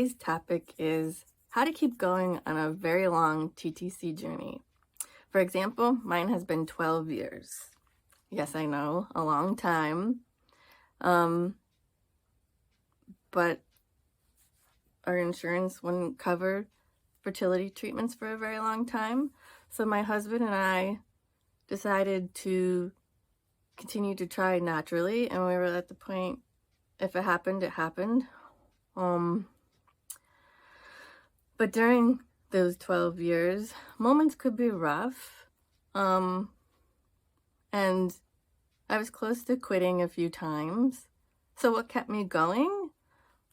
today's topic is how to keep going on a very long TTC journey. For example, mine has been 12 years. Yes, I know, a long time. But our insurance wouldn't cover fertility treatments for a very long time. So my husband and I decided to continue to try naturally, and we were at the point, if it happened, it happened. But during those 12 years, moments could be rough. And I was close to quitting a few times. So what kept me going?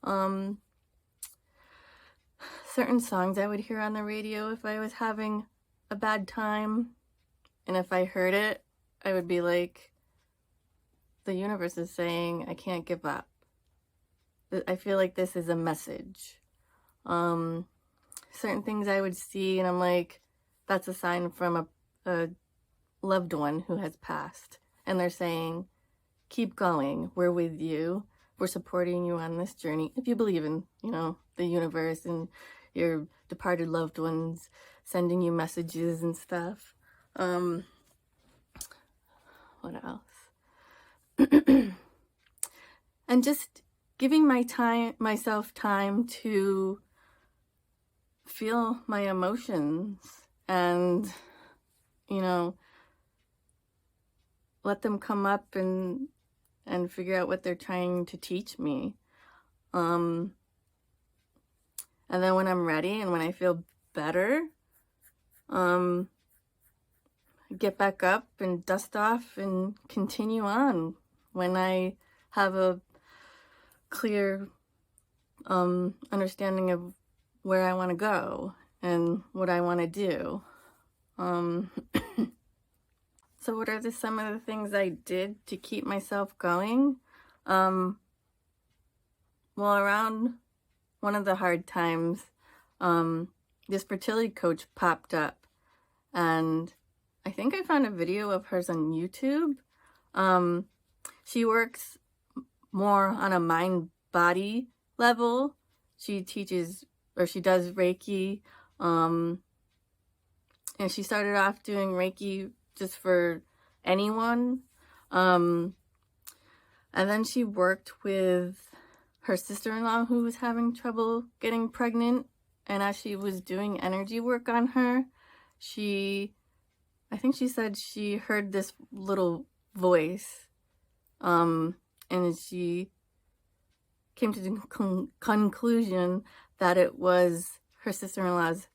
Certain songs I would hear on the radio if I was having a bad time. And if I heard it, I would be like, the universe is saying I can't give up. I feel like this is a message. Certain things I would see and I'm like, that's a sign from a loved one who has passed. And they're saying, keep going. We're with you. We're supporting you on this journey. If you believe in, the universe and your departed loved ones sending you messages and stuff. What else? And just giving myself time to feel my emotions and, let them come up and figure out what they're trying to teach me. And then when I'm ready and when I feel better, get back up and dust off and continue on when I have a clear understanding of where I want to go and what I want to do. So what are some of the things I did to keep myself going? Well, around one of the hard times, this fertility coach popped up, and I think I found a video of hers on YouTube. She works more on a mind-body level. She teaches, or she does Reiki, and she started off doing Reiki just for anyone. And then she worked with her sister-in-law who was having trouble getting pregnant. And as she was doing energy work on her, I think she said she heard this little voice. And she came to the conclusion that it was her sister-in-law's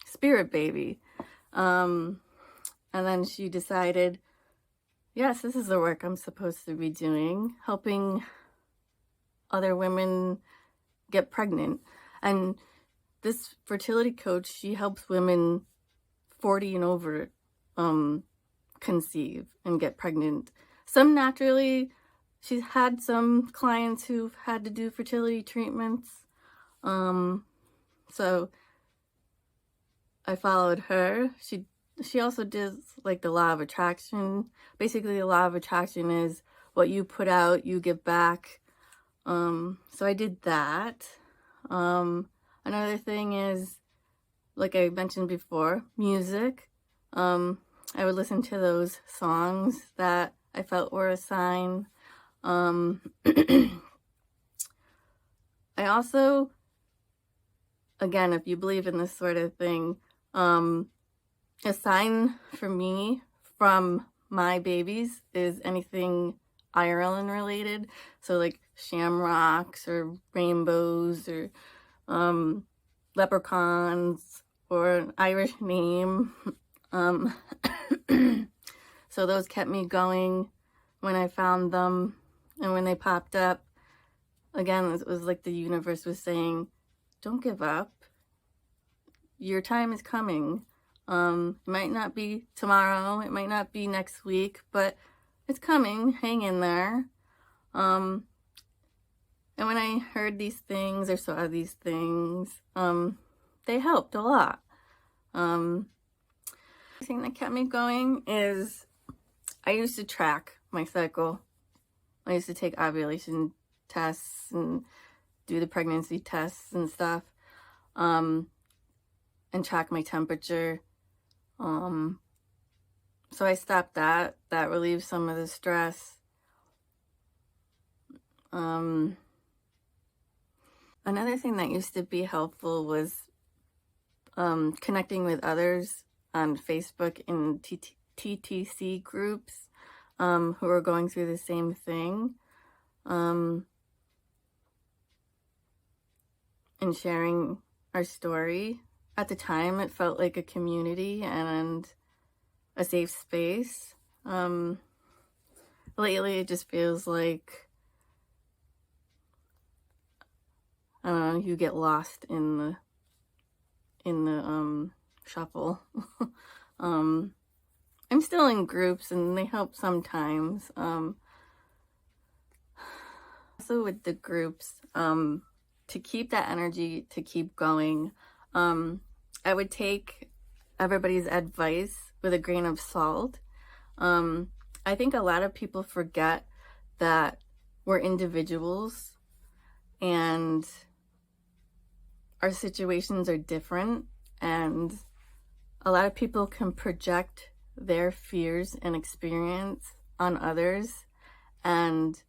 spirit baby. And then she decided, yes, this is the work I'm supposed to be doing, helping other women get pregnant. And this fertility coach, she helps women 40 and over conceive and get pregnant. Some naturally. She's had some clients who've had to do fertility treatments. So I followed her. She also does like the law of attraction. Basically, the law of attraction is what you put out, you get back. So I did that. Another thing is, like I mentioned before, music. I would listen to those songs that I felt were a sign. I also, again, if you believe in this sort of thing, a sign for me from my babies is anything Ireland related. So like shamrocks or rainbows or leprechauns or an Irish name. So those kept me going when I found them and when they popped up. Again, it was like the universe was saying, don't give up. Your time is coming. It might not be tomorrow, it might not be next week, but it's coming. Hang in there. And when I heard these things or saw these things, they helped a lot. The thing that kept me going is I used to track my cycle. I used to take ovulation tests and do the pregnancy tests and stuff, and track my temperature. So I stopped that. That relieves some of the stress. Another thing that used to be helpful was connecting with others on Facebook in TTC groups who are going through the same thing, and sharing our story. At the time, it felt like a community and a safe space. Lately, it just feels like, I don't know, you get lost in the shuffle. I'm still in groups and they help sometimes. Also with the groups, to keep that energy, to keep going, I would take everybody's advice with a grain of salt. I think a lot of people forget that we're individuals and our situations are different, and a lot of people can project their fears and experience on others and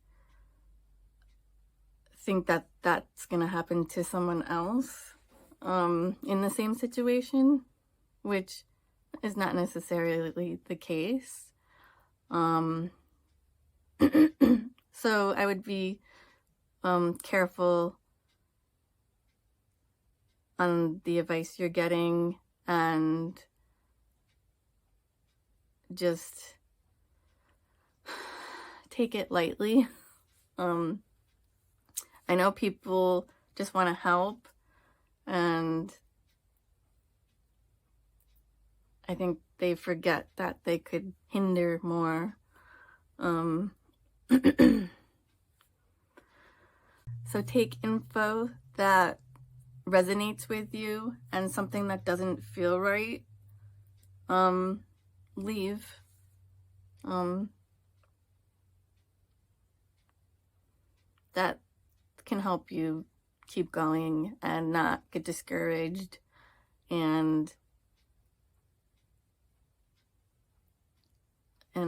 think that that's going to happen to someone else in the same situation, which is not necessarily the case. So I would be careful on the advice you're getting and just take it lightly. I know people just want to help, and I think they forget that they could hinder more. So take info that resonates with you, and something that doesn't feel right, leave. That can help you keep going and not get discouraged, and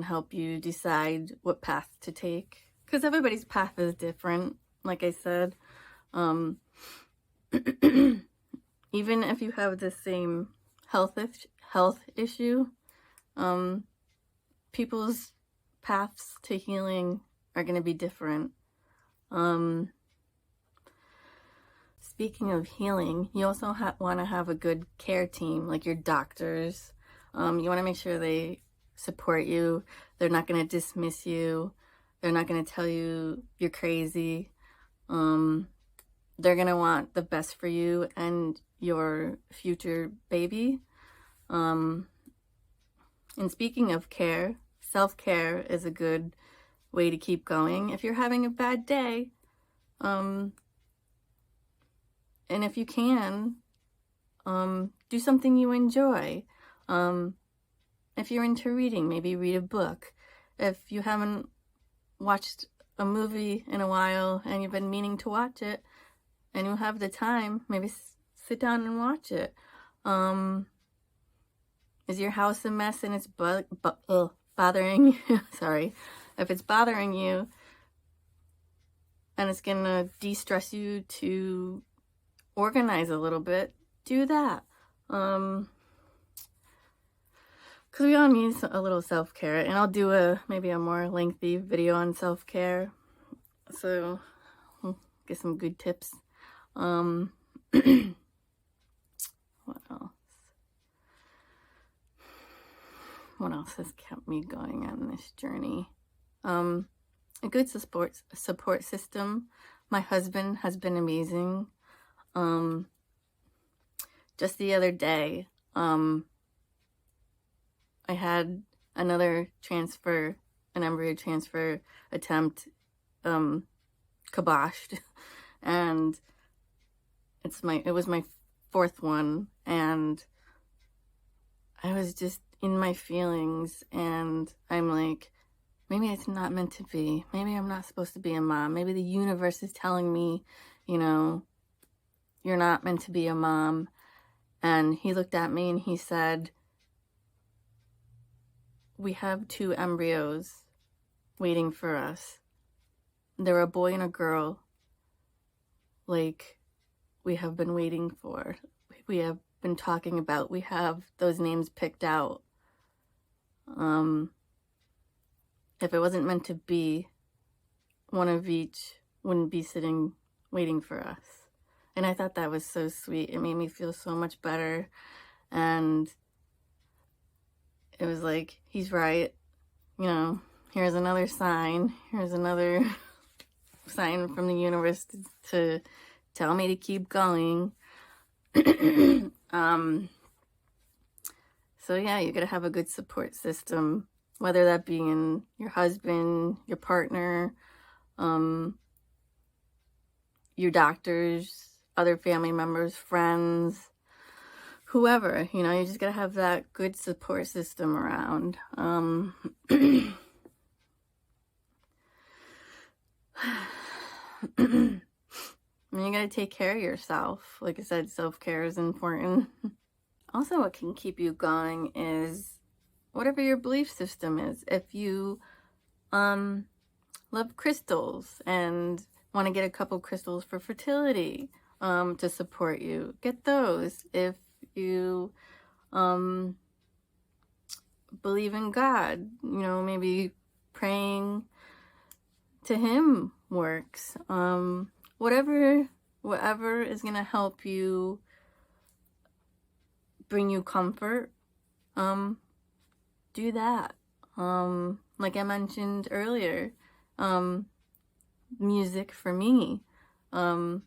help you decide what path to take, because everybody's path is different, like I said. Even if you have the same health issue, people's paths to healing are going to be different. Speaking of healing, you also want to have a good care team, like your doctors. You want to make sure they support you. They're not going to dismiss you. They're not going to tell you you're crazy. They're going to want the best for you and your future baby. And speaking of care, self-care is a good way to keep going. If you're having a bad day, and if you can, do something you enjoy. If you're into reading, maybe read a book. If you haven't watched a movie in a while and you've been meaning to watch it and you have the time, maybe sit down and watch it. Is your house a mess and it's bothering you? Sorry. If it's bothering you and it's gonna de-stress you to organize a little bit, do that. Because we all need a little self-care, and I'll do maybe a more lengthy video on self-care, so get some good tips. What else? What else has kept me going on this journey? A good support system. My husband has been amazing. Just the other day, I had another transfer, an embryo transfer attempt, kiboshed, and it was my fourth one, and I was just in my feelings, and I'm like, maybe it's not meant to be. Maybe I'm not supposed to be a mom. Maybe the universe is telling me, you know, you're not meant to be a mom. And he looked at me and he said, we have 2 embryos waiting for us. They're a boy and a girl, like we have been waiting for. We have been talking about. We have those names picked out. If it wasn't meant to be, one of each wouldn't be sitting waiting for us. And I thought that was so sweet. It made me feel so much better. And it was like, he's right. You know, here's another sign. Here's another sign from the universe to tell me to keep going. So yeah, you gotta have a good support system, whether that be in your husband, your partner, your doctors, other family members, friends, whoever. You know, you just gotta have that good support system around. You gotta take care of yourself. Like I said, self-care is important. Also, what can keep you going is whatever your belief system is. If you love crystals and want to get a couple crystals for fertility to support you, get those. If you believe in God, you know, maybe praying to him works. Whatever is going to help you, bring you comfort, do that. Like I mentioned earlier, music for me. And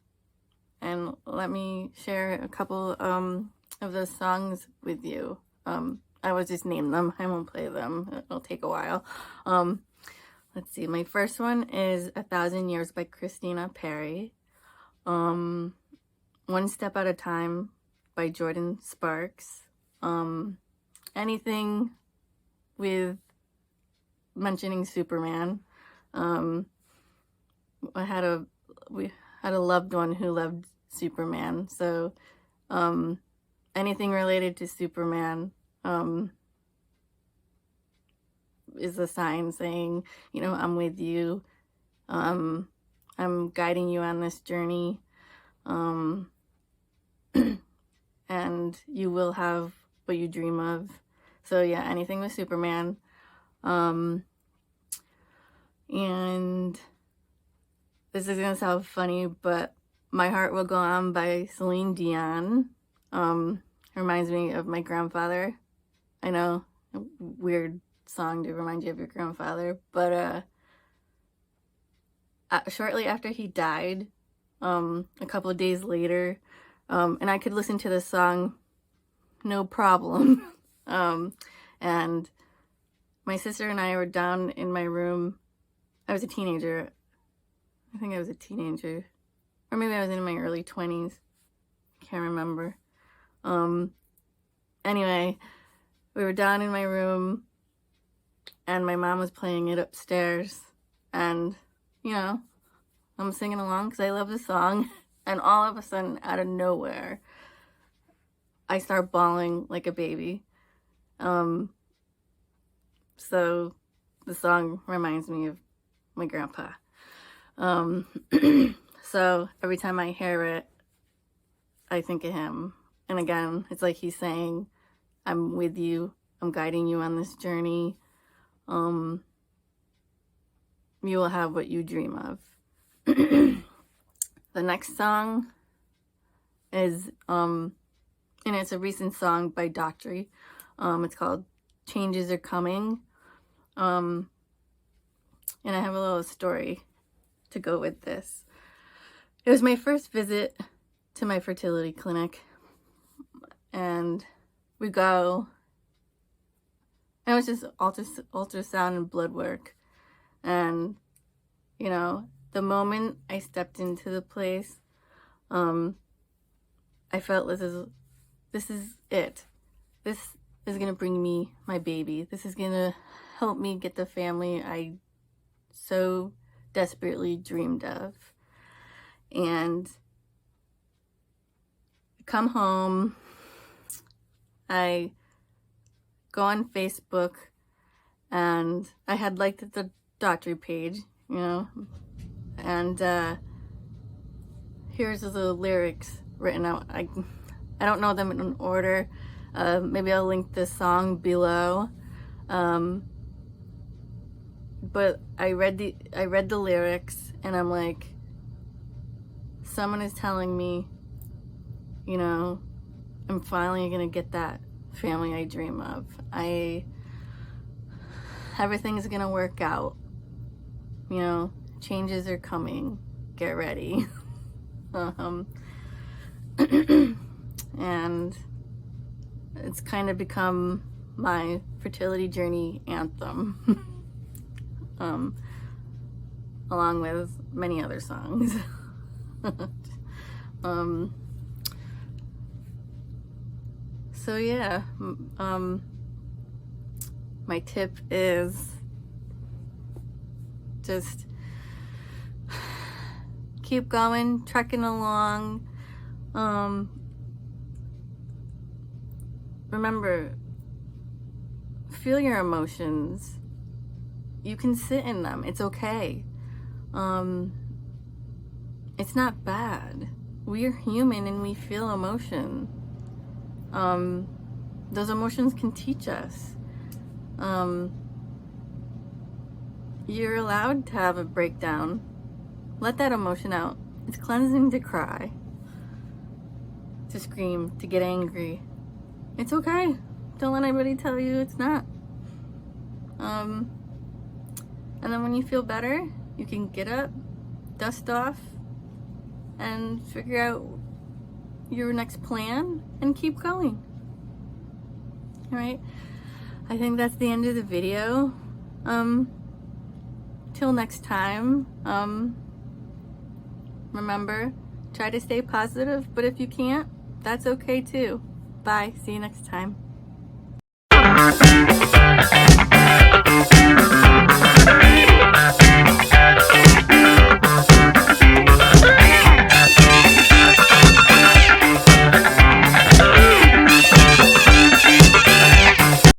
let me share a couple of those songs with you. I will just name them. I won't play them. It'll take a while. Let's see. My first one is 1,000 Years by Christina Perri. One Step at a Time by Jordan Sparks. Anything with mentioning Superman. We had a loved one who loved Superman, so anything related to Superman is a sign saying, you know, I'm with you. I'm guiding you on this journey. And you will have what you dream of. So yeah, anything with Superman. And this is gonna sound funny, but My Heart Will Go On by Celine Dion reminds me of my grandfather. I know, a weird song to remind you of your grandfather, but shortly after he died, a couple of days later, and I could listen to this song no problem. And my sister and I were down in my room. I was a teenager. I think I was a teenager. Or maybe I was in my early 20s. Can't remember. Anyway, we were down in my room and my mom was playing it upstairs. And, you know, I'm singing along because I love the song. And all of a sudden, out of nowhere, I start bawling like a baby. So the song reminds me of my grandpa. So every time I hear it, I think of him. And again, it's like he's saying, I'm with you. I'm guiding you on this journey. You will have what you dream of. The next song is, and it's a recent song by Doctory. It's called Changes Are Coming. And I have a little story to go with this. It was my first visit to my fertility clinic. And we go, and it was just ultrasound and blood work. And, you know, the moment I stepped into the place, I felt this is it. This is going to bring me my baby. This is going to help me get the family I so desperately dreamed of. And I come home, I go on Facebook, and I had liked the doctor page, you know, and here's the lyrics written out. I don't know them in order. Maybe I'll link the song below. But I read the lyrics, and I'm like, someone is telling me, you know, I'm finally gonna get that family I dream of. Everything's gonna work out. You know, changes are coming. Get ready. And it's kind of become my fertility journey anthem. Along with many other songs. So yeah, my tip is just keep going, trekking along. Remember, feel your emotions. You can sit in them. It's okay. It's not bad. We're human and we feel emotion. Those emotions can teach us. You're allowed to have a breakdown. Let that emotion out. It's cleansing to cry, to scream, to get angry. It's okay. Don't let anybody tell you it's not. And then when you feel better, you can get up, dust off, and figure out your next plan and keep going. All right? I think that's the end of the video. Till next time, remember, try to stay positive, but if you can't, that's okay too. Bye. See you next time.